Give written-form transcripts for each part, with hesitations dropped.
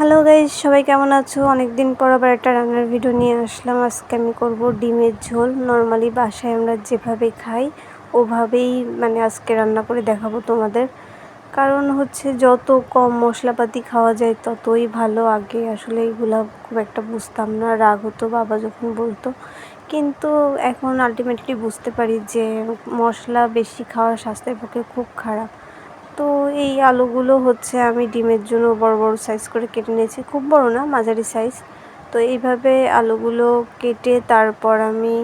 Hello guys, সবাই কেমন আছো? অনেক দিন পর আবার একটা রান্নার ভিডিও নিয়ে আসলাম। আজকে আমি করব ডিমের ঝোল। নর্মালি বাসায় আমরা যেভাবে খাই ওভাবেই আজকে রান্না করে দেখাবো তোমাদের। কারণ হচ্ছে যত কম মশলাপাতি খাওয়া যায় ততই ভালো। আগে আসলে এইগুলা খুব একটা বুঝতাম না, রাগ হতো বাবা যখন বলতো, কিন্তু এখন আলটিমেটলি বুঝতে পারি যে মশলা বেশি খাওয়া স্বাস্থ্যের পক্ষে খুব খারাপ। তো এই আলুগুলো হচ্ছে আমি ডিমের জন্য বড় বড় সাইজ করে কেটে নিয়েছি, খুব বড় না, মাঝারি সাইজ। তো এইভাবে আলুগুলো কেটে তারপর আমি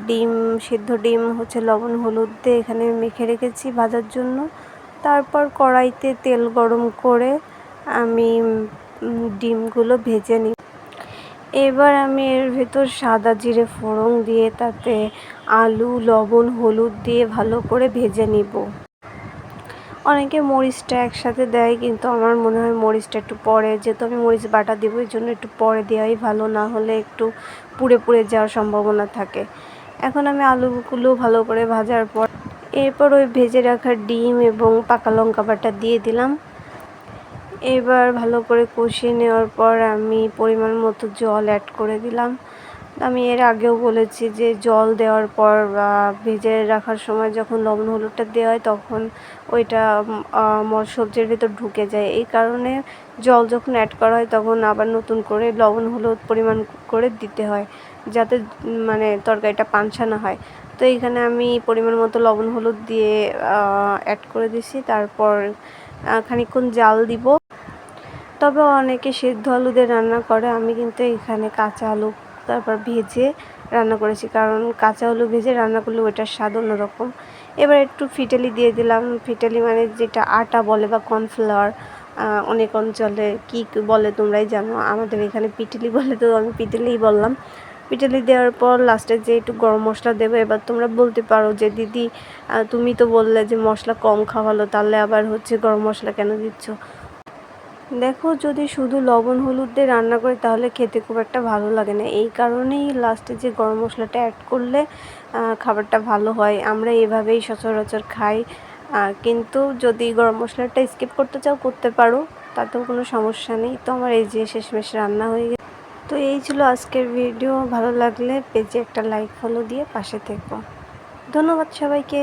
ডিম, সিদ্ধ ডিম হচ্ছে লবণ হলুদ দিয়ে এখানে মেখে রেখেছি ভাজার জন্য। তারপর কড়াইতে তেল গরম করে আমি ডিমগুলো ভেজে নিই। এবার আমি এর ভেতর সাদা জিরে ফোড়ন দিয়ে তাতে আলু, লবণ, হলুদ দিয়ে ভালো করে ভেজে নিব। অনেকে মরিচটা একসাথে দেয়, কিন্তু আমার মনে হয় মরিচটা একটু পরে, যেহেতু আমি মরিচ বাটা দেবো এই জন্য একটু পরে দেওয়াই ভালো, না হলে একটু পুড়ে পুড়ে যাওয়ার সম্ভাবনা থাকে। এখন আমি আলুগুলো ভালো করে ভাজার পর এরপর ওই ভেজে রাখা ডিম এবং পাকা লঙ্কা বাটা দিয়ে দিলাম। এবার ভালো করে কষিয়ে নেওয়ার পর আমি পরিমাণ মতো জল অ্যাড করে দিলাম। আমি এর আগেও বলেছি যে জল দেওয়ার পর ভেজে রাখার সময় যখন লবণ হলুদটা দেওয়া হয় তখন ওইটা সবজির ভিতর ঢুকে যায়। এই কারণে জল যখন অ্যাড করা হয় তখন আবার নতুন করে লবণ হলুদ পরিমাণ করে দিতে হয়, যাতে তরকারিটা পানসা না হয়। তো এইখানে আমি পরিমাণ মতো লবণ হলুদ দিয়ে অ্যাড করে দিছি। তারপর খানিকক্ষণ জাল দিব। তবে অনেকে সেদ্ধ আলু দিয়ে রান্না করে, আমি কিন্তু এখানে কাঁচা আলু তারপর ভেজে রান্না করেছি, কারণ কাঁচা আলু ভেজে রান্না করলে ওইটার স্বাদ অন্যরকম। এবার একটু ফিটালি দিয়ে দিলাম। ফিটালি যেটা আটা বলে বা কর্নফ্লাওয়ার, অনেক অঞ্চলে কি বলে তোমরাই জানো, আমাদের এখানে পিটলি বলে, তো আমি পিটলিই বললাম। পিটলি দেওয়ার পর লাস্টে যে একটু গরম মশলা দেবো। এবার তোমরা বলতে পারো যে দিদি তুমি তো বললে যে মশলা কম খাওয়ালো, তাহলে আবার হচ্ছে গরম মশলা কেন দিচ্ছ? দেখো, যদি শুধু লবণ হলুদ দিয়ে রান্না করি তাহলে খেতে খুব একটা ভালো লাগে না। এই কারণেই লাস্টে যে গরম মশলাটা অ্যাড করলে খাবারটা ভালো হয়। আমরা এভাবেই সচরাচর খাই। কিন্তু যদি গরম মশলাটা স্কিপ করতে চাও করতে পারো, তাতেও কোনো সমস্যা নেই। তো আমার এই যে শেষমেশ রান্না হয়ে গেছে। তো এই ছিল আজকের ভিডিও। ভালো লাগলে পেজে একটা লাইক ফলো দিয়ে পাশে থেকো। ধন্যবাদ সবাইকে।